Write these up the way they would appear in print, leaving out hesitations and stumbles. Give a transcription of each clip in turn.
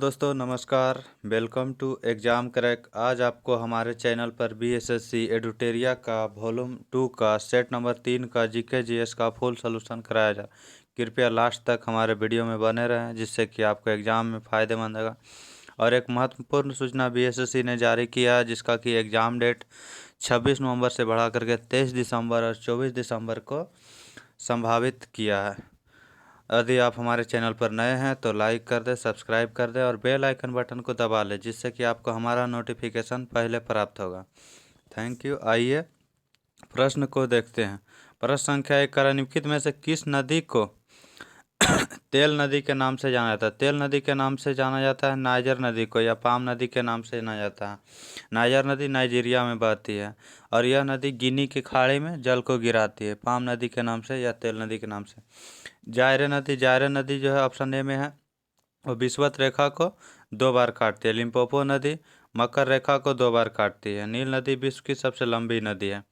दोस्तों नमस्कार। Welcome to exam crack. आज आपको हमारे चैनल पर बीएसएससी एडुटेरिया का वॉल्यूम 2 का सेट नंबर 3 का जीके जीएस का फुल सॉल्यूशन कराया जाए। कृपया लास्ट तक हमारे वीडियो में बने रहें जिससे कि आपको एग्ज़ाम में फ़ायदेमंद होगा। और एक महत्वपूर्ण सूचना बीएसएससी ने जारी किया है जिसका कि एग्ज़ाम डेट 26 नवंबर से बढ़ा करके 23 दिसंबर और 24 दिसंबर को संभावित किया है। यदि आप हमारे चैनल पर नए हैं तो लाइक कर दें, सब्सक्राइब कर दें और बेल आइकन बटन को दबा लें जिससे कि आपको हमारा नोटिफिकेशन पहले प्राप्त होगा। Thank you. आइए प्रश्न को देखते हैं। प्रश्न संख्या 1, निम्नलिखित में से किस नदी को तेल नदी के नाम से जाना जाता है? तेल नदी के नाम से जाना जाता है नाइजर नदी को, या पाम नदी के नाम से जाना जाता है। नाइजर नदी नाइजीरिया में बहती है और यह नदी गिनी की खाड़ी में जल को गिराती है, पाम नदी के नाम से या तेल नदी के नाम से। जायरे नदी जो है ऑप्शन ए में है, वो विषुवत रेखा को 2 बार काटती है। लिम्पोपो नदी मकर रेखा को 2 बार काटती है। नील नदी विश्व की सबसे लंबी नदी है।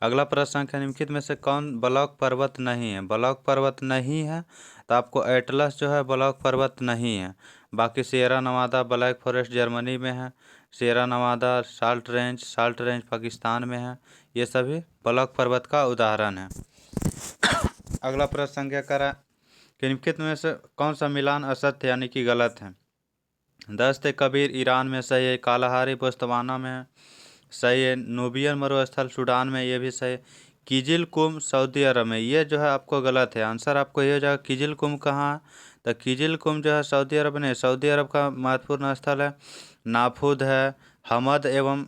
अगला प्रश्न संख्या, निम्नलिखित में से कौन ब्लॉक पर्वत नहीं है? ब्लॉक पर्वत नहीं है तो आपको एटलस जो है ब्लॉक पर्वत नहीं है। बाकी Sierra Nawada black forest Germany में है, Sierra Nawada salt range Pakistan में है। ये सभी ब्लॉक पर्वत का उदाहरण है। अगला प्रश्न संख्या करा कि निम्नलिखित में से कौन सा मिलान असत्य यानी कि गलत है? दस्त कबीर ईरान में सही है, कालाहारी बोस्तवाना में है, सही है। नूबियन मरुस्थल सूडान में, ये भी सही है। किजिल कुम सऊदी अरब में, ये जो है आपको गलत है। आंसर आपको ये हो जाएगा किजिल कुम कहाँ है? तो किजिल कुम जो है सऊदी अरब में, सऊदी अरब का महत्वपूर्ण स्थल है नाफुद है, हमद एवं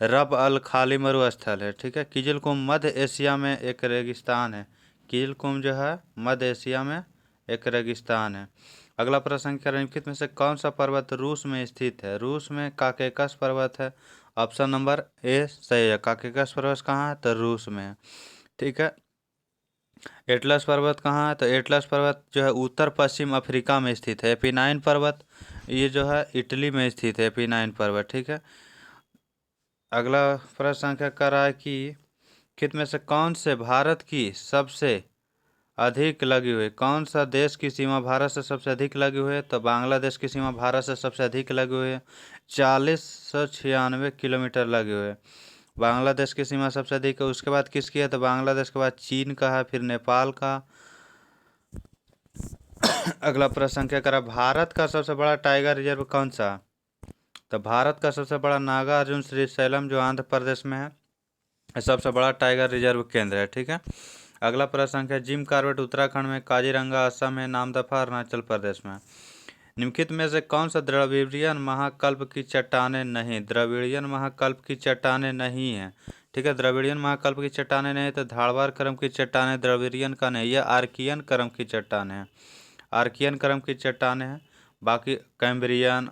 रब अल खाली मरुस्थल है। ठीक है। किजिल कुम मध्य एशिया में एक रेगिस्तान है। किजिल कुम जो है मध्य एशिया में एक रेगिस्तान है। अगला प्रश्न, निम्नलिखित में से कौन सा पर्वत रूस में स्थित है? रूस में काकेकस पर्वत है। ऑप्शन नंबर ए सही है। काकेकस पर्वत कहाँ है? तो रूस में है। ठीक है। एटलस पर्वत कहाँ है? तो एटलस पर्वत जो है उत्तर पश्चिम अफ्रीका में स्थित है। एपीनाइन पर्वत ये जो है इटली में स्थित है, एपीनाइन पर्वत। ठीक है। अगला प्रश्न संख्या कर रहा है कि निम्नलिखित में से कौन से भारत की सबसे अधिक लगी हुई, कौन सा देश की सीमा भारत से सबसे अधिक लगी हुई है? तो बांग्लादेश की सीमा भारत से सबसे अधिक लगी हुई है, 4096 किलोमीटर लगी हुई है। बांग्लादेश की सीमा सबसे अधिक है। उसके बाद किसकी है? तो बांग्लादेश के बाद चीन का है, फिर नेपाल का। अगला प्रश्न संख्या करा, भारत का सबसे बड़ा टाइगर रिजर्व कौन सा? तो भारत का सबसे बड़ा नागार्जुन श्रीशैलम जो आंध्र प्रदेश में है, सबसे बड़ा टाइगर रिजर्व केंद्र है। ठीक है। अगला प्रश्न संख्या, जिम कॉर्बेट उत्तराखंड में, काजीरंगा असम में, नामदफा अरुणाचल प्रदेश में। निम्नलिखित में से कौन सा द्रविड़ियन महाकल्प की चट्टानें नहीं? द्रविड़ियन महाकल्प की चट्टानें नहीं है। ठीक है। द्रविड़ियन महाकल्प की चट्टानें नहीं तो धारवाड़ क्रम की चट्टानें द्रविड़ियन का नहीं, यह आर्कियन क्रम की चट्टानें हैं। आर्कियन क्रम की चट्टानें हैं। बाकी कैम्ब्रियन,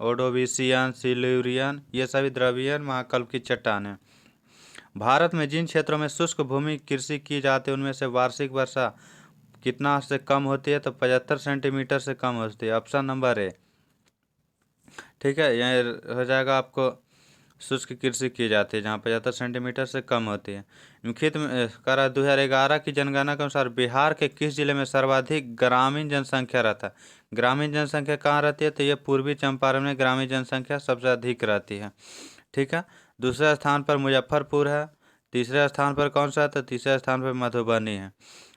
ओडोविशियन, सिल्यूरियन ये सभी द्रविड़ियन महाकल्प की चट्टानें। भारत में जिन क्षेत्रों में शुष्क भूमि कृषि की जाती है उनमें से वार्षिक वर्षा कितना से कम होती है? तो 75 सेंटीमीटर से कम होती है। Option number A. ठीक है। यह हो जाएगा आपको शुष्क कृषि की जाती है जहाँ 75 सेंटीमीटर से कम होती है। निम्नलिखित में करा 2011 की जनगणना के अनुसार बिहार के किस जिले में सर्वाधिक ग्रामीण जनसंख्या रहता है? ग्रामीण जनसंख्या कहाँ रहती है? तो ये पूर्वी चंपारण में ग्रामीण जनसंख्या सबसे अधिक रहती है। ठीक है। दूसरे स्थान पर मुजफ्फरपुर है। तीसरे स्थान पर कौन सा है? तो तीसरे स्थान पर मधुबनी है।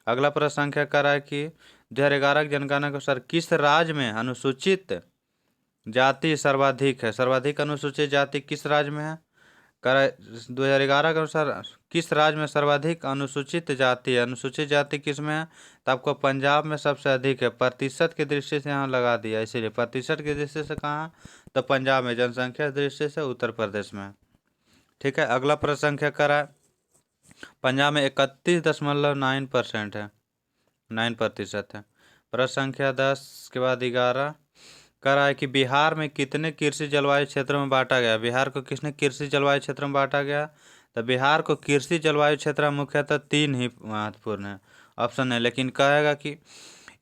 अगला प्रश्न संख्या कर रहा है कि 2011 की जनगणना के अनुसार किस राज्य में अनुसूचित जाति सर्वाधिक है? सर्वाधिक अनुसूचित जाति किस राज्य में है? कर 2011 के अनुसार किस राज्य में सर्वाधिक अनुसूचित जाति है? अनुसूचित जाति किस में है? तो आपको पंजाब में सबसे अधिक है। प्रतिशत की दृष्टि से यहाँ लगा दिया, इसीलिए प्रतिशत की दृष्टि से कहाँ? तो पंजाब में। जनसंख्या की दृष्टि से उत्तर प्रदेश में। ठीक है। अगला प्रश्न संख्या करा, पंजाब में 31.9% है, 9% है। प्रश्न संख्या 10 के बाद 11 करा है कि बिहार में कितने कृषि जलवायु क्षेत्रों में बांटा गया? बिहार को किसने कृषि जलवायु क्षेत्र में बांटा गया? तो बिहार को कृषि जलवायु क्षेत्र मुख्यतः 3 ही महत्वपूर्ण है। ऑप्शन है, लेकिन कहेगा कि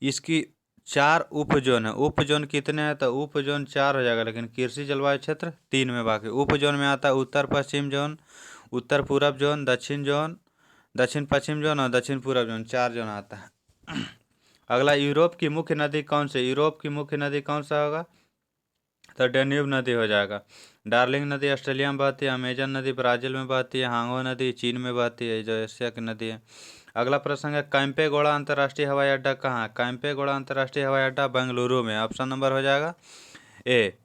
इसकी 4 उप जोन है। उप जोन कितने हैं? तो उप जोन 4 हो जाएगा, लेकिन कृषि जलवायु क्षेत्र 3 में। बाकी उप जोन में आता है उत्तर पश्चिम जोन, उत्तर पूरब जोन, दक्षिण जोन, दक्षिण पश्चिम जोन और दक्षिण पूरब जोन, 4 जोन आता है। अगला, यूरोप की मुख्य नदी कौन सी? यूरोप की मुख्य नदी कौन सा होगा? तो डेन्यूब नदी हो जाएगा। डार्लिंग नदी ऑस्ट्रेलिया में बहती है। अमेजन नदी ब्राज़ील में बहती है। हांगो नदी चीन में बहती है, जो एशिया की नदी है। अगला प्रश्न है कैंपेगौड़ा अंतर्राष्ट्रीय हवाई अड्डा कहाँ है? कैंपेगौड़ा अंतर्राष्ट्रीय हवाई अड्डा बेंगलुरु में। ऑप्शन नंबर हो जाएगा ए।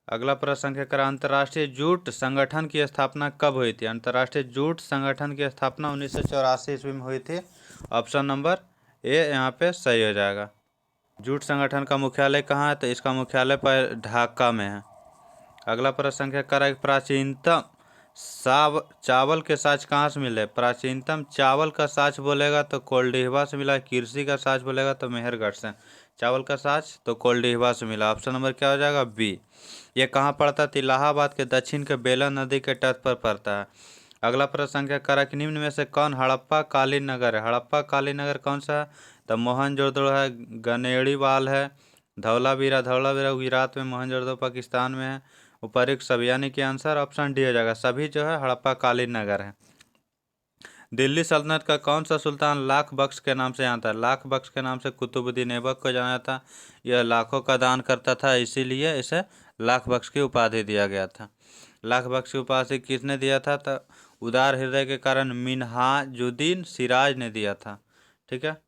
अगला प्रश्न है अंतर्राष्ट्रीय जूट संगठन की स्थापना कब हुई थी? अंतर्राष्ट्रीय जूट संगठन की स्थापना 1984 ईस्वी में हुई थी। ऑप्शन नंबर ए यहाँ पे सही हो जाएगा। जूट संगठन का मुख्यालय कहाँ है? तो इसका मुख्यालय पर ढाका में है। अगला प्रश्न है प्राचीनतम चावल के साज कहाँ से मिले? प्राचीनतम चावल का साज बोलेगा तो कोल्डिहवा से मिला। कृषि का साज बोलेगा तो मेहरगढ़ से। चावल का साज तो कोल्डिहवा से मिला। ऑप्शन नंबर क्या हो जाएगा? बी। ये कहाँ पड़ता है? इलाहाबाद के दक्षिण के बेलन नदी के तट पर पड़ता है। अगला प्रश्न है निम्न में से कौन हड़प्पा कालीन नगर है? हड़प्पा कालीन नगर कौन सा है? तो मोहनजोदड़ो है, गनेड़ीवाल है, धौलावीरा गुजरात में, मोहनजोदड़ो पाकिस्तान में है। उपरोक्त सभी यानी कि आंसर ऑप्शन डी हो जाएगा। सभी जो है हड़प्पा कालीन नगर है। दिल्ली सल्तनत का कौन सा सुल्तान लाख बख्श के नाम से जानता है? लाख बख्श के नाम से कुतुबुद्दीन ऐबक को जाना था। यह लाखों का दान करता था, इसीलिए इसे लाख बख्श की उपाधि दिया गया था। लाख बख्श की उपाधि किसने दिया था? तो उदार हृदय के कारण मिन्हाजुद्दीन सिराज ने दिया था। ठीक है।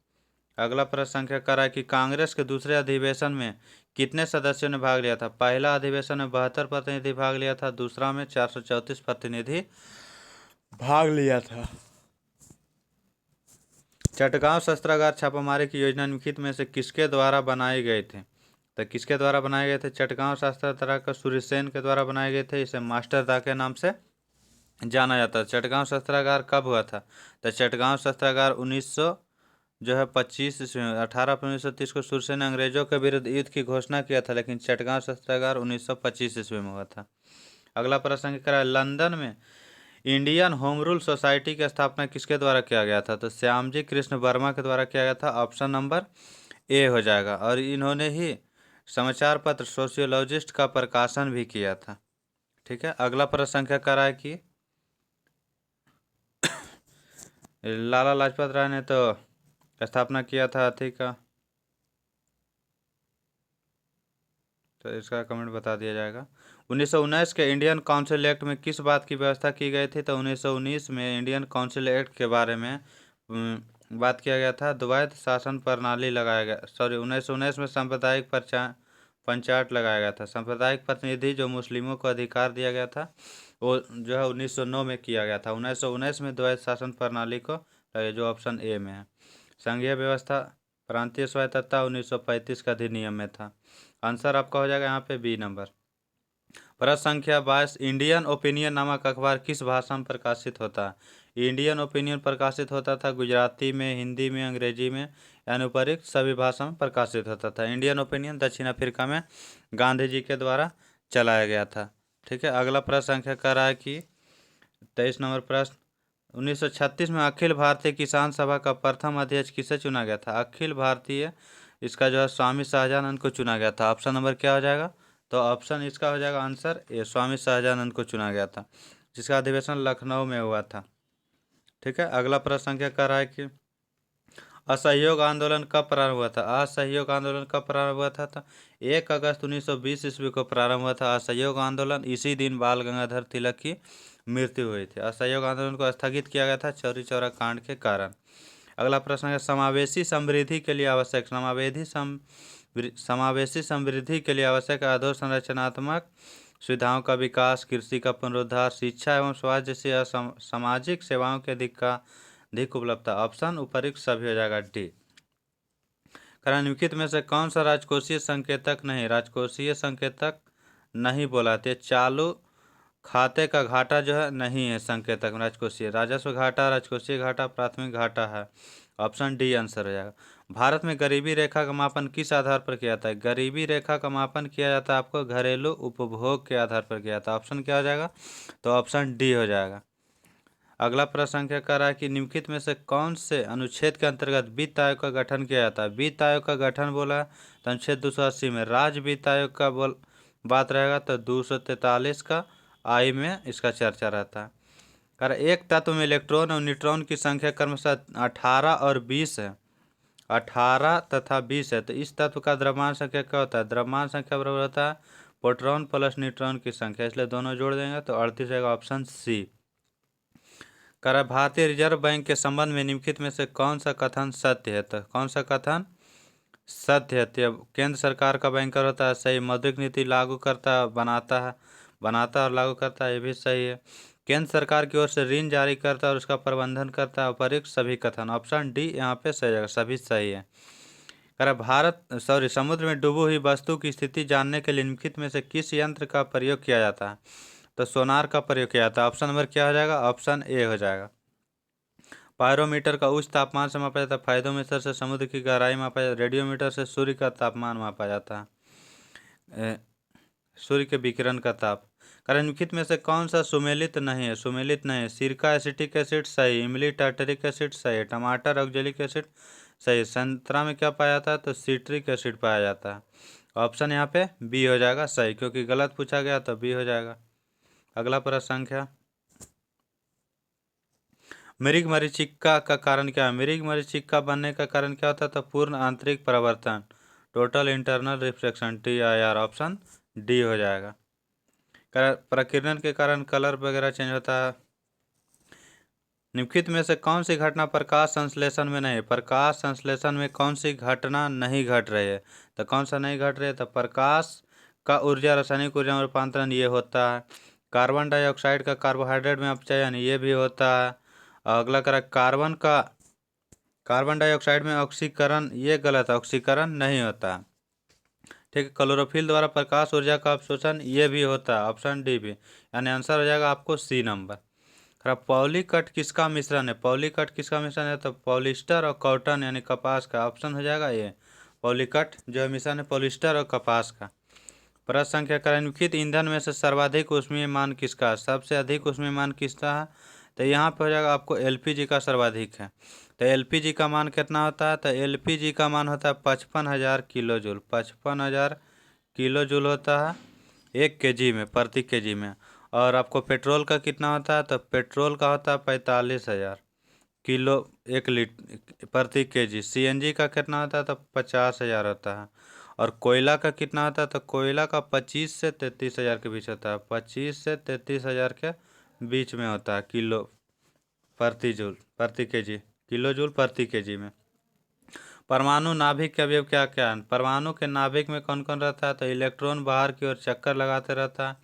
अगला प्रश्न है कि कांग्रेस के दूसरे अधिवेशन में कितने सदस्यों ने भाग लिया था? पहला अधिवेशन में 72 प्रतिनिधि भाग लिया था। दूसरा में 434 प्रतिनिधि भाग लिया था। चटगांव शस्त्रागार छापामारी की योजना निम्नलिखित में से किसके द्वारा बनाए गए थे? तो किसके द्वारा बनाए गए थे? चटगांव शस्त्रागार सूर्यसेन के द्वारा बनाए गए थे। इसे मास्टरदा के नाम से जाना जाता है। चटगांव शस्त्रागार कब हुआ था? तो चटगांव शस्त्रागार 25 ईस्वी में 18 अप्रैल 1930 को सूर्यसेन ने अंग्रेजों के विरुद्ध युद्ध की घोषणा किया था, लेकिन चटगांव शस्त्रागार 1925 ईस्वी में हुआ था। अगला प्रश्न क्या है? लंदन में इंडियन होम रूल सोसाइटी की स्थापना किसके द्वारा किया गया था? तो श्यामजी कृष्ण वर्मा के द्वारा किया गया था। ऑप्शन नंबर ए हो जाएगा। और इन्होंने ही समाचार पत्र सोशियोलॉजिस्ट का प्रकाशन भी किया था। ठीक है। अगला प्रश्न क्या है कि लाला लाजपत राय ने तो स्थापना किया था हाथी का, तो इसका कमेंट बता दिया जाएगा। 1919 के इंडियन काउंसिल एक्ट में किस बात की व्यवस्था की गई थी? तो 1919 में इंडियन काउंसिल एक्ट के बारे में बात किया गया था। द्वैध शासन प्रणाली लगाया गया। 1919 में सांप्रदायिक पंचायत लगाया गया था। सांप्रदायिक प्रतिनिधि जो मुस्लिमों को अधिकार दिया गया था, वो जो है 1909 में किया गया था। 1919 में द्वैध शासन प्रणाली को, जो ऑप्शन ए में है। संघीय व्यवस्था प्रांतीय स्वायत्तता 1935 का अधिनियम में था। आंसर आपका हो जाएगा यहाँ पे बी नंबर। प्रश्न संख्या 22 इंडियन ओपिनियन नामक अखबार किस भाषा में प्रकाशित होता है? इंडियन ओपिनियन प्रकाशित होता था गुजराती में, हिंदी में, अंग्रेजी में, यानी उपरोक्त सभी भाषा में प्रकाशित होता था। इंडियन ओपिनियन दक्षिण अफ्रीका में गांधी जी के द्वारा चलाया गया था। ठीक है। अगला प्रश्न संख्या कर रहा है कि 23 नंबर प्रश्न 1936 में अखिल भारतीय किसान सभा का प्रथम अध्यक्ष किसे चुना गया था? अखिल भारतीय, इसका जो है स्वामी शाहजानंद को चुना गया था। ऑप्शन नंबर क्या हो जाएगा? तो ऑप्शन इसका हो जाएगा आंसर ए, स्वामी शाहजानंद को चुना गया था, जिसका अधिवेशन लखनऊ में हुआ था। ठीक है। अगला प्रश्न संख्या कर रहा है कि असहयोग आंदोलन कब प्रारंभ हुआ था? असहयोग आंदोलन कब प्रारंभ हुआ था? तो 1 अगस्त 1920 ईस्वी को प्रारंभ हुआ था असहयोग आंदोलन। इसी दिन बाल गंगाधर तिलक की मृत्यु हुई थी। असहयोग आंदोलन को स्थगित किया गया था चौरी चौरा कांड के कारण। अगला प्रश्न है समावेशी समृद्धि के लिए आवश्यक समावेशी समृद्धि के लिए आवश्यक अधोसंरचनात्मक सुविधाओं का विकास, कृषि का पुनरुद्धार, शिक्षा एवं स्वास्थ्य जैसी सामाजिक सेवाओं के अधिक उपलब्धता। ऑप्शन उपरोक्त सभी हो जाएगा डी। निम्नलिखित में से कौन सा राजकोषीय संकेतक नहीं बोलाते? चालू खाते का घाटा जो है नहीं है संकेतक राजकोषीय। राजस्व घाटा, राजकोषीय घाटा, प्राथमिक घाटा है। ऑप्शन डी आंसर हो जाएगा। भारत में गरीबी रेखा का मापन किस आधार पर किया जाता है? गरीबी रेखा का मापन किया जाता है आपको घरेलू उपभोग के आधार पर किया जाता है। ऑप्शन क्या हो जाएगा? तो ऑप्शन डी हो जाएगा। अगला प्रश्न क्या कर रहा है कि निम्नलिखित में से कौन से अनुच्छेद के अंतर्गत वित्त आयोग का गठन किया जाता है? वित्त आयोग का गठन बोला तो अनुच्छेद 280 में। राज्य वित्त आयोग का बात रहेगा तो 243 का आई में इसका चर्चा रहता है। एक तत्व में इलेक्ट्रॉन और न्यूट्रॉन की संख्या क्रमशः 18 और 20 है। 18 तथा 20 है, तो इस तत्व का द्रव्यमान संख्या क्या होता है? द्रव्यमान संख्या बराबर होता है प्रोटॉन प्लस न्यूट्रॉन की संख्या, इसलिए दोनों जोड़ देंगे तो 38 रहेगा, ऑप्शन सी। कह रहा है भारतीय रिजर्व बैंक के संबंध में निम्नलिखित में से कौन सा कथन सत्य है? तो कौन सा कथन सत्य है? तो केंद्र सरकार का बैंकर होता है, सही। मौद्रिक नीति लागू करता बनाता और लागू करता है, ये भी सही है। केंद्र सरकार की ओर से ऋण जारी करता है और उसका प्रबंधन करता है। उपर्युक्त सभी कथन, ऑप्शन डी यहाँ पे सही है, सभी सही है। कह रहा समुद्र में डूबी हुई वस्तु की स्थिति जानने के लिए निम्नलिखित में से किस यंत्र का प्रयोग किया जाता है? तो सोनार का प्रयोग किया जाता है। ऑप्शन नंबर क्या हो जाएगा? ऑप्शन ए हो जाएगा। पायरोमीटर का उच्च तापमान से मापा जाता है। फाइदोमीटर से समुद्र की गहराई मापा जाता है। रेडियोमीटर से सूर्य का तापमान मापा जाता है, सूर्य के विकिरण का ताप। कारण निम्नलिखित में से कौन सा सुमेलित नहीं है? सुमेलित नहीं है। सिरका एसिटिक एसिड सही, इमली टार्टरिक एसिड सही है, टमाटर ऑक्जेलिक एसिड सही। संतरा में क्या पाया जाता है? तो सिट्रिक एसिड पाया जाता है। ऑप्शन यहाँ पे बी हो जाएगा सही, क्योंकि गलत पूछा गया तो बी हो जाएगा। अगला प्रश्न संख्या, मृग मरीचिका का कारण क्या है? मृग मरीचिका बनने का कारण क्या होता है? तो पूर्ण आंतरिक परावर्तन, total internal reflection, TIR, option D हो जाएगा। प्रकीर्णन के कारण कलर वगैरह चेंज होता है। निम्नलिखित में से कौन सी घटना प्रकाश संश्लेषण में नहीं है? प्रकाश संश्लेषण में कौन सी घटना नहीं घट रही है? तो कौन सा नहीं घट रही है? तो प्रकाश का ऊर्जा रासायनिक ऊर्जा में रूपांतरण ये होता है। कार्बन डाइऑक्साइड का कार्बोहाइड्रेट में अपचयन ये भी होता है। अगला करा कार्बन डाइऑक्साइड में ऑक्सीकरण, ये गलत है, ऑक्सीकरण नहीं होता। ठीक है, क्लोरोफिल द्वारा प्रकाश ऊर्जा का अवशोषण ये भी होता है, ऑप्शन डी भी, यानी आंसर हो जाएगा आपको सी नंबर। खराब, पॉलीकट किसका मिश्रण है? पॉलीकट किसका मिश्रण है? तो पॉलिस्टर और कॉटन यानी कपास का, ऑप्शन हो जाएगा ये। पॉलीकट जो मिश्रण है पॉलिस्टर और कपास का। प्रश्न संख्या, निम्नलिखित ईंधन में से सर्वाधिक ऊष्मीय मान किसका है? सबसे अधिक ऊष्मीय मान किसका है? तो यहाँ पे हो जाएगा आपको LPG का सर्वाधिक है। तो LPG का मान कितना होता है? तो LPG का मान होता है 55,000 किलो जूल। 55,000 किलो जूल होता है 1 kg में, प्रति kg में। और आपको पेट्रोल का कितना होता है? तो पेट्रोल का होता है 45,000 किलो 1 लीटर प्रति kg। CNG का कितना होता है? तो 50,000 होता है। और कोयला का कितना होता है? तो कोयला का 25 से 33,000 के बीच होता है। 25 से 33,000 के बीच में होता है किलो प्रति जूल प्रति kg, किलो जूल प्रति kg में। परमाणु नाभिक के अवयव क्या क्या है? परमाणु के नाभिक में कौन कौन रहता है? तो इलेक्ट्रॉन बाहर की ओर चक्कर लगाते रहता है।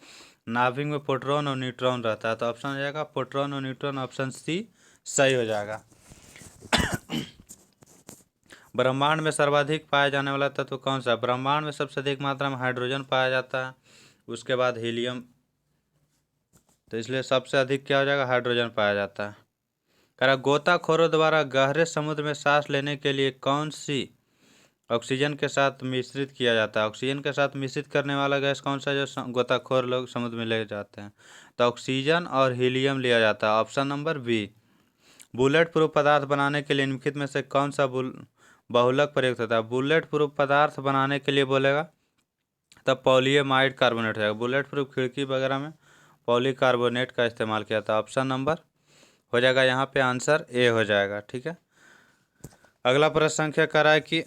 नाभिक में प्रोटॉन और न्यूट्रॉन रहता है, तो ऑप्शन हो जाएगा प्रोटॉन और न्यूट्रॉन, ऑप्शन सी सही हो जाएगा। ब्रह्मांड में सर्वाधिक पाया जाने वाला तत्व कौन सा? ब्रह्मांड में सबसे अधिक मात्रा में हाइड्रोजन पाया जाता है, उसके बाद हीलियम, तो इसलिए सबसे अधिक क्या हो जाएगा? हाइड्रोजन पाया जाता है। कह गोताखोरों द्वारा गहरे समुद्र में सांस लेने के लिए कौन सी ऑक्सीजन के साथ मिश्रित किया जाता है? ऑक्सीजन के साथ मिश्रित करने वाला गैस कौन सा जो गोताखोर लोग समुद्र में ले जाते हैं? तो ऑक्सीजन और हीलियम लिया जाता है, option number B. Bulletproof पदार्थ बनाने के लिए निम्नलिखित में से कौन सा बहुलक प्रयुक्त होता है? बुलेट प्रूफ पदार्थ बनाने के लिए बोलेगा तब पॉलीएमाइड कार्बोनेट हो जाएगा। बुलेट प्रूफ खिड़की वगैरह में पॉलीकार्बोनेट का इस्तेमाल किया था, ऑप्शन नंबर हो जाएगा यहाँ पे आंसर ए हो जाएगा। ठीक है, अगला प्रश्न संख्या कर रहा है कि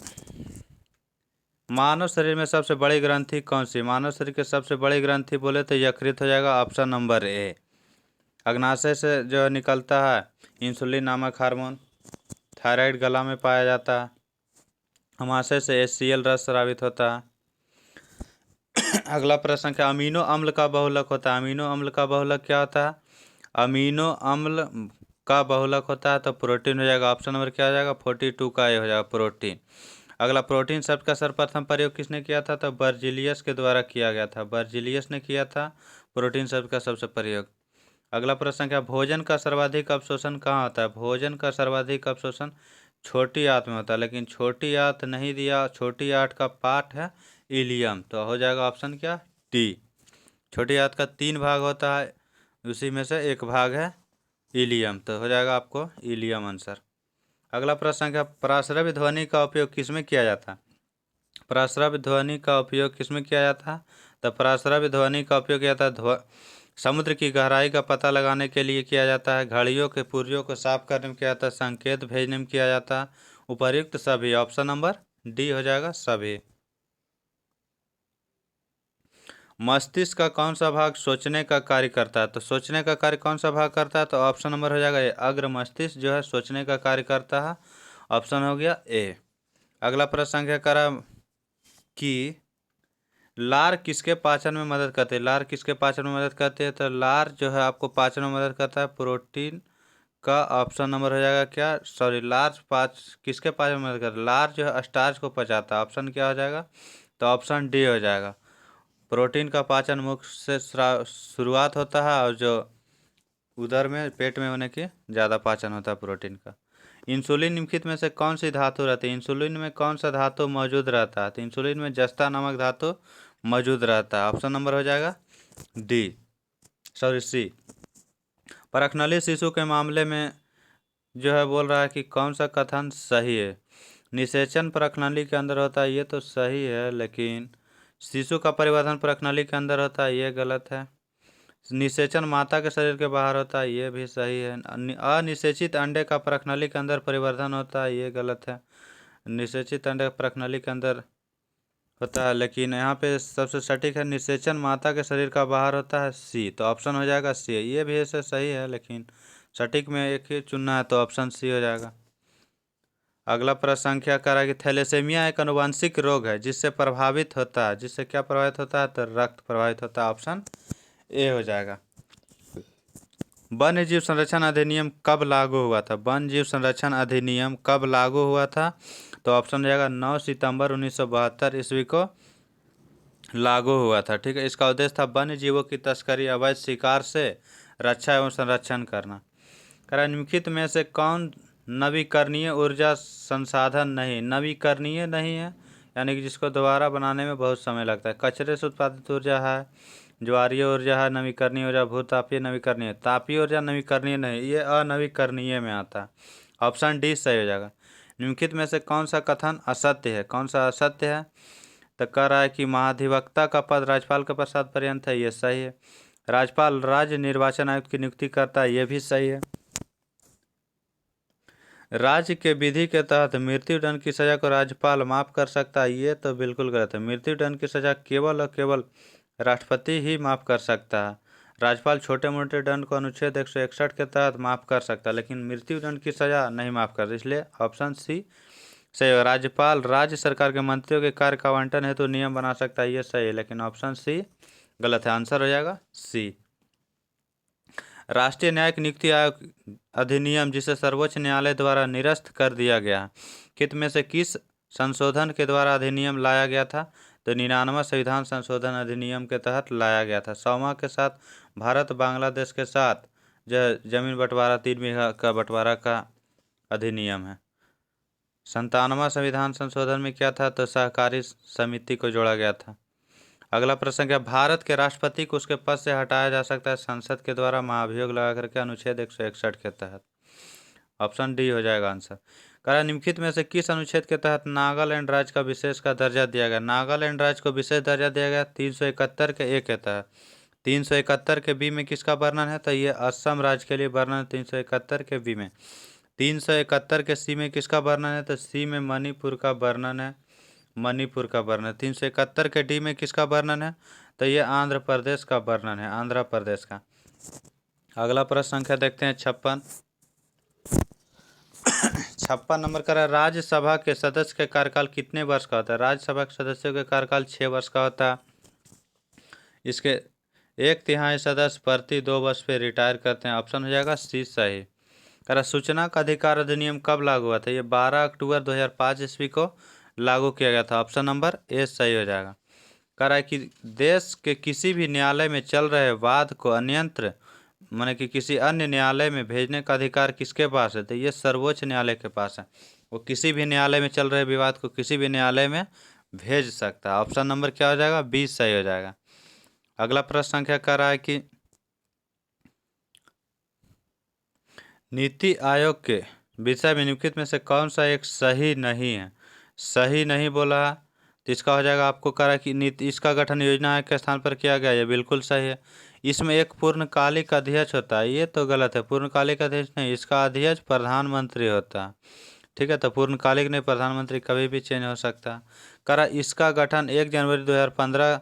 मानव शरीर में सबसे बड़ी ग्रंथि कौन सी? मानव शरीर के सबसे बड़ी ग्रंथि बोले तो यकृत हो जाएगा, ऑप्शन नंबर ए। अग्नाशय से जो निकलता है इंसुलिन नामक हार्मोन। थायराइड गला में पाया जाता है। अमाशय से HCl रस स्रावित होता है। अगला प्रश्न क्या, अमीनो अम्ल का बहुलक होता है? अमीनो अम्ल का बहुलक क्या होता है? अमीनो अम्ल का बहुलक होता है तो प्रोटीन हो जाएगा, ऑप्शन नंबर क्या हो जाएगा? 42 का ए हो जाएगा, प्रोटीन। अगला, प्रोटीन शब्द का सर्वप्रथम प्रयोग किसने किया था? तो बर्जिलियस के द्वारा किया गया था, बर्जिलियस ने किया था प्रोटीन शब्द का सबसे प्रयोग। अगला प्रश्न क्या, भोजन का सर्वाधिक अवशोषण कहाँ होता है? भोजन का सर्वाधिक अवशोषण छोटी आंत में होता है, लेकिन छोटी आंत नहीं दिया, छोटी आंत का पार्ट है इलियम, तो हो जाएगा ऑप्शन क्या? डी। छोटी आंत का 3 भाग होता है, उसी में से एक भाग है इलियम, तो हो जाएगा आपको इलियम आंसर। अगला प्रश्न क्या, प्राश्रव्य ध्वनि का उपयोग किसमें किया जाता है? प्राश्रव्य ध्वनि का उपयोग किसमें किया जाता है? तो प्राश्रव्य ध्वनि का उपयोग किया जाता है समुद्र की गहराई का पता लगाने के लिए किया जाता है, घड़ियों के पुर्जों को साफ करने में किया जाता है, संकेत भेजने में किया जाता है, उपर्युक्त सभी, ऑप्शन नंबर डी हो जाएगा सभी। मस्तिष्क का कौन सा भाग सोचने का कार्य करता है? तो सोचने का कार्य कौन सा भाग करता है? तो ऑप्शन नंबर हो जाएगा ए, अग्र मस्तिष्क जो है सोचने का कार्य करता है। ऑप्शन हो गया ए। अगला प्रश्न संख्या करा कि लार किसके पाचन में मदद करते हैं? लार किसके पाचन में मदद करते हैं? तो लार जो है आपको पाचन में मदद करता है प्रोटीन का। ऑप्शन नंबर हो जाएगा क्या, सॉरी, लार किसके पाचन में मदद करता है? लार जो है स्टार्च को पचाता है। ऑप्शन क्या हो जाएगा? तो ऑप्शन डी हो जाएगा। प्रोटीन का पाचन मुख से शुरुआत होता है और जो उदर में पेट में होने की ज़्यादा पाचन होता है प्रोटीन का। इंसुलिन निम्नलिखित में से कौन सी धातु रहती है? इंसुलिन में कौन सा धातु मौजूद रहता है? तो इंसुलिन में जस्ता नामक धातु मौजूद रहता है। ऑप्शन नंबर हो जाएगा डी, सॉरी सी। परखनली शिशु के मामले में जो है बोल रहा है कि कौन सा कथन सही है? निषेचन परखनली के अंदर होता है, ये तो सही है, लेकिन शिशु का परिवर्धन परखनली के अंदर होता है, ये गलत है। निषेचन माता के शरीर के बाहर होता है, ये भी सही है। अनिषेचित अंडे का परखनली के अंदर परिवर्धन होता है, ये गलत है। निषेचित अंडे परखनली के अंदर होता है, लेकिन यहाँ पे सबसे सटीक है निषेचन माता के शरीर का बाहर होता है, सी। तो ऑप्शन हो जाएगा सी। ये भी ऐसे सही है, लेकिन सटीक में एक ही चुनना है, तो ऑप्शन सी हो जाएगा। अगला प्रश्न संख्या करा कि थैलेसेमिया एक अनुवांशिक रोग है जिससे प्रभावित होता है, जिससे क्या प्रभावित होता है? तो रक्त प्रभावित होता है। ऑप्शन ए हो जाएगा। वन्य जीव संरक्षण अधिनियम कब लागू हुआ था? वन्य जीव संरक्षण अधिनियम कब लागू हुआ था? तो ऑप्शन हो जाएगा 9 सितंबर 1972 ईस्वी को लागू हुआ था। ठीक है, इसका उद्देश्य था वन्य जीवों की तस्करी, अवैध शिकार से रक्षा एवं संरक्षण करना। निम्नलिखित में से कौन नवीकरणीय ऊर्जा संसाधन नहीं? नवीकरणीय नहीं है, यानी कि जिसको दोबारा बनाने में बहुत समय लगता है। कचरे से उत्पादित ऊर्जा है, ज्वारीय ऊर्जा है, नवीकरणीय ऊर्जा, भूतापीय नवीकरणीय। तापीय ऊर्जा नवीकरणीय नहीं, ये अनवीकरणीय में आता है। ऑप्शन डी सही हो जाएगा। निम्नलिखित में से कौन सा कथन असत्य है? कौन सा असत्य है? तो कह रहा है कि महाधिवक्ता का पद राज्यपाल के प्रसाद पर्यंत है, ये सही है। राज्यपाल राज्य निर्वाचन आयुक्त की नियुक्ति करता है, ये भी सही है। राज्य के विधि के तहत मृत्युदंड की सजा को राज्यपाल माफ कर सकता है, ये तो बिल्कुल गलत है। मृत्युदंड की सजा केवल और केवल राष्ट्रपति ही माफ कर सकता है। राज्यपाल छोटे मोटे दंड को अनुच्छेद 161 के तहत माफ कर सकता है, लेकिन मृत्युदंड की सजा नहीं माफ करता, इसलिए ऑप्शन सी सही है। राज्यपाल राज्य सरकार के मंत्रियों के कार्य का आवंटन हेतु नियम बना सकता है, ये सही है, लेकिन ऑप्शन सी गलत है। आंसर हो जाएगा सी। राष्ट्रीय न्यायिक नियुक्ति आयोग अधिनियम जिसे सर्वोच्च न्यायालय द्वारा निरस्त कर दिया गया, कित में से किस संशोधन के द्वारा अधिनियम लाया गया था? तो 99वां संविधान संशोधन अधिनियम के तहत लाया गया था। 100वां के साथ भारत बांग्लादेश के साथ जमीन बंटवारा 3 बीघा का बंटवारा का अधिनियम है। 97वां संविधान संशोधन में क्या था? तो सहकारी समिति को जोड़ा गया था। अगला प्रश्न क्या, भारत के राष्ट्रपति को उसके पद से हटाया जा सकता है संसद के द्वारा महाभियोग लगा करके अनुच्छेद 161 के तहत। ऑप्शन डी हो जाएगा आंसर। कारण निम्नलिखित में से किस अनुच्छेद के तहत नागालैंड राज्य का विशेष का दर्जा दिया गया? नागालैंड राज्य को विशेष दर्जा दिया गया 371 के ए के तहत। 371 के बी में किसका वर्णन है? तो ये असम राज्य के लिए वर्णन है 371 के बी में। 371 के सी में किसका वर्णन है? तो सी में मणिपुर का वर्णन है, मणिपुर का वर्णन। 371 के डी में किसका वर्णन है? तो ये आंध्र प्रदेश का वर्णन है, आंध्र प्रदेश का। अगला प्रश्न संख्या देखते हैं 56। 56 नंबर का है, राज्यसभा के सदस्य के कार्यकाल कितने वर्ष का होता है? राज्यसभा के सदस्यों के कार्यकाल 6 वर्ष का होता है। इसके 1/3 सदस्य प्रति 2 वर्ष पे रिटायर करते हैं। ऑप्शन हो जाएगा सी सही। कह रहा सूचना का अधिकार अधिनियम कब लागू हुआ था? ये 12 अक्टूबर 2005 ईस्वी को लागू किया गया था। ऑप्शन नंबर ए सही हो जाएगा। कह रहा है कि देश के किसी भी न्यायालय में चल रहे वाद को अन्यत्र माने कि किसी अन्य न्यायालय में भेजने का अधिकार किसके पास है? तो ये सर्वोच्च न्यायालय के पास है। वो किसी भी न्यायालय में चल रहे विवाद को किसी भी न्यायालय में भेज सकता है। ऑप्शन नंबर क्या हो जाएगा? बी सही हो जाएगा। अगला प्रश्न संख्या कह रहा है कि नीति आयोग के विषय में निम्नलिखित में से कौन सा एक सही नहीं है? सही नहीं बोला है, तो इसका हो जाएगा आपको कह रहा है कि नीति इसका गठन योजना आयोग के स्थान पर किया गया, ये बिल्कुल सही है। इसमें एक पूर्णकालिक अध्यक्ष होता है, ये तो गलत है। पूर्णकालिक अध्यक्ष नहीं, इसका अध्यक्ष प्रधानमंत्री होता है। ठीक है, तो पूर्णकालिक नहीं, प्रधानमंत्री कभी भी चेंज हो सकता है। करा इसका गठन 1 जनवरी 2015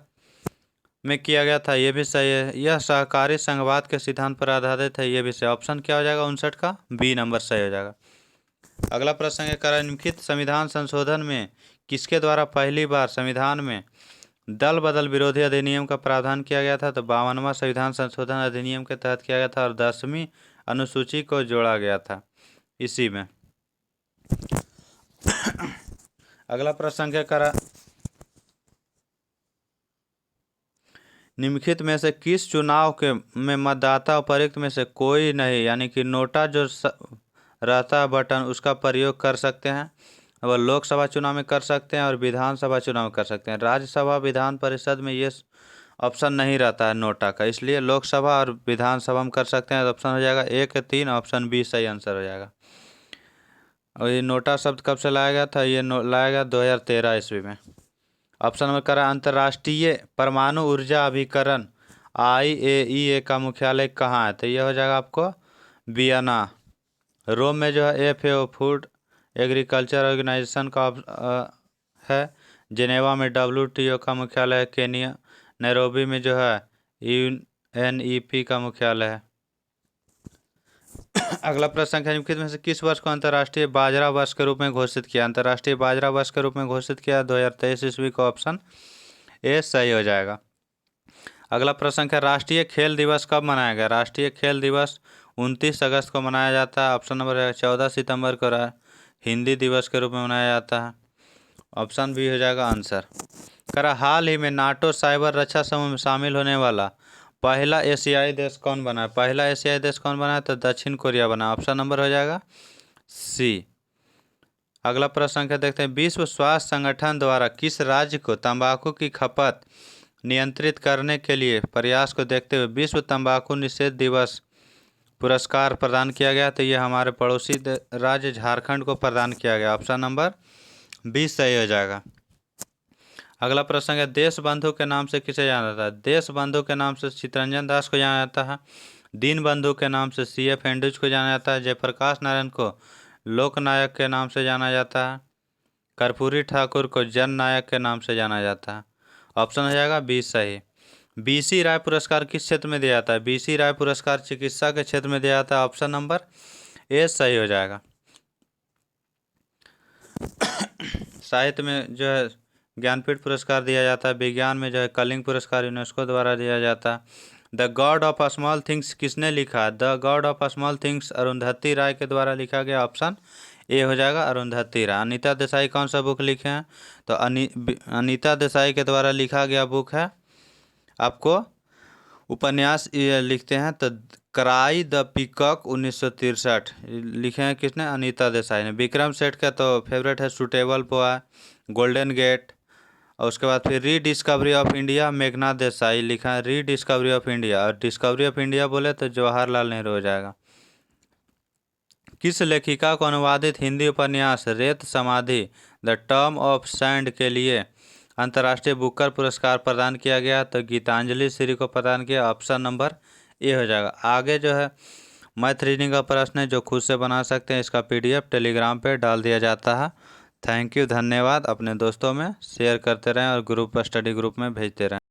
में किया गया था, ये भी सही है। यह सहकारी संघवाद के सिद्धांत पर आधारित है, ये भी सही। ऑप्शन क्या हो जाएगा 59 का, बी नंबर सही हो जाएगा। अगला प्रश्न है, निम्नलिखित संविधान संशोधन में किसके द्वारा पहली बार संविधान में दल बदल विरोधी अधिनियम का प्रावधान किया गया था? तो 52वां संविधान संशोधन अधिनियम के तहत किया गया था और 10वीं अनुसूची को जोड़ा गया था इसी में। अगला प्रश्न क्या करा, निम्नलिखित में से किस चुनाव के में मतदाता उपर्युक्त में से कोई नहीं, यानी कि नोटा जो रहता है बटन उसका प्रयोग कर सकते हैं। वह लोकसभा चुनाव में कर सकते हैं और विधानसभा चुनाव में कर सकते हैं। राज्यसभा विधान परिषद में ये ऑप्शन नहीं रहता है नोटा का, इसलिए लोकसभा और विधानसभा में कर सकते हैं। तो ऑप्शन हो जाएगा 1 3, ऑप्शन बी सही आंसर हो जाएगा। और ये नोटा शब्द कब से लाया गया था? ये लाया गया 2013 ईस्वी में। ऑप्शन नंबर करा, अंतर्राष्ट्रीय परमाणु ऊर्जा अभिकरण IAEA का मुख्यालय कहाँ है? तो ये हो जाएगा आपको वियना। रोम में जो है FAO फूड एग्रीकल्चर ऑर्गेनाइजेशन का है। जेनेवा में WTO का मुख्यालय है। केनिया नैरोबी में जो है UNEP का मुख्यालय है। अगला प्रश्न है, निम्नलिखित में से किस वर्ष को अंतर्राष्ट्रीय बाजरा वर्ष के रूप में घोषित किया? अंतर्राष्ट्रीय बाजरा वर्ष के रूप में घोषित किया 2023 ईस्वी को, ऑप्शन ए सही हो जाएगा। अगला प्रश्न है, राष्ट्रीय खेल दिवस कब मनाया गया? राष्ट्रीय खेल दिवस 29 अगस्त को मनाया जाता है। ऑप्शन नंबर 14 सितंबर को हिंदी दिवस के रूप में मनाया जाता है। ऑप्शन बी हो जाएगा आंसर। करा हाल ही में नाटो साइबर रक्षा समूह में शामिल होने वाला पहला एशियाई देश कौन बना है? पहला एशियाई देश कौन बना है? तो दक्षिण कोरिया बना। ऑप्शन नंबर हो जाएगा सी। अगला प्रश्न क्या देखते हैं, विश्व स्वास्थ्य संगठन द्वारा किस राज्य को तंबाकू की खपत नियंत्रित करने के लिए प्रयास को देखते हुए विश्व तंबाकू निषेध दिवस पुरस्कार प्रदान किया गया? तो ये हमारे पड़ोसी राज्य झारखंड को प्रदान किया गया। ऑप्शन नंबर बी सही हो जाएगा। अगला प्रश्न है, देश बंधु के नाम से किसे जाना जाता है? देश बंधु के नाम से चित्तरंजन दास को जाना जाता है। दीन बंधु के नाम से CF एंड्रूज को जाना जाता है। जयप्रकाश नारायण को लोकनायक के नाम से जाना जाता है। कर्पूरी ठाकुर को जन नायक के नाम से जाना जाता है। ऑप्शन हो जाएगा बी सही। BC राय पुरस्कार किस क्षेत्र में दिया जाता है? BC राय पुरस्कार चिकित्सा के क्षेत्र में दिया जाता है। ऑप्शन नंबर ए सही हो जाएगा। साहित्य में जो है ज्ञानपीठ पुरस्कार दिया जाता है। विज्ञान में जो है कलिंग पुरस्कार यूनेस्को द्वारा दिया जाता है। The God of Small Things किसने लिखा? The God of Small Things Arundhati Roy के द्वारा लिखा गया। ऑप्शन ए हो जाएगा अरुंधति राय। अनीता देसाई कौन सा बुक लिखे हैं? तो अनीता देसाई के द्वारा लिखा गया बुक है आपको उपन्यास लिखते हैं तो क्राई द पीकॉक 1963 लिखे हैं किसने? अनीता देसाई ने। विक्रम सेठ का तो फेवरेट है सुटेबल पोआ, गोल्डन गेट। और उसके बाद फिर rediscovery of India Meghnath Desai लिखा है रीडिस्कवरी ऑफ इंडिया। और डिस्कवरी ऑफ इंडिया बोले तो जवाहरलाल नेहरू हो जाएगा। किस लेखिका को अनुवादित हिंदी उपन्यास रेत समाधि द टर्म ऑफ सैंड के लिए अंतर्राष्ट्रीय बुकर पुरस्कार प्रदान किया गया? तो गीतांजलि श्री को प्रदान किया। ऑप्शन नंबर ए हो जाएगा। आगे जो है मैथ रीजनिंग का प्रश्न है जो खुद से बना सकते हैं, इसका PDF टेलीग्राम पे डाल दिया जाता है। थैंक यू, धन्यवाद। अपने दोस्तों में शेयर करते रहें और ग्रुप स्टडी ग्रुप में भेजते रहें।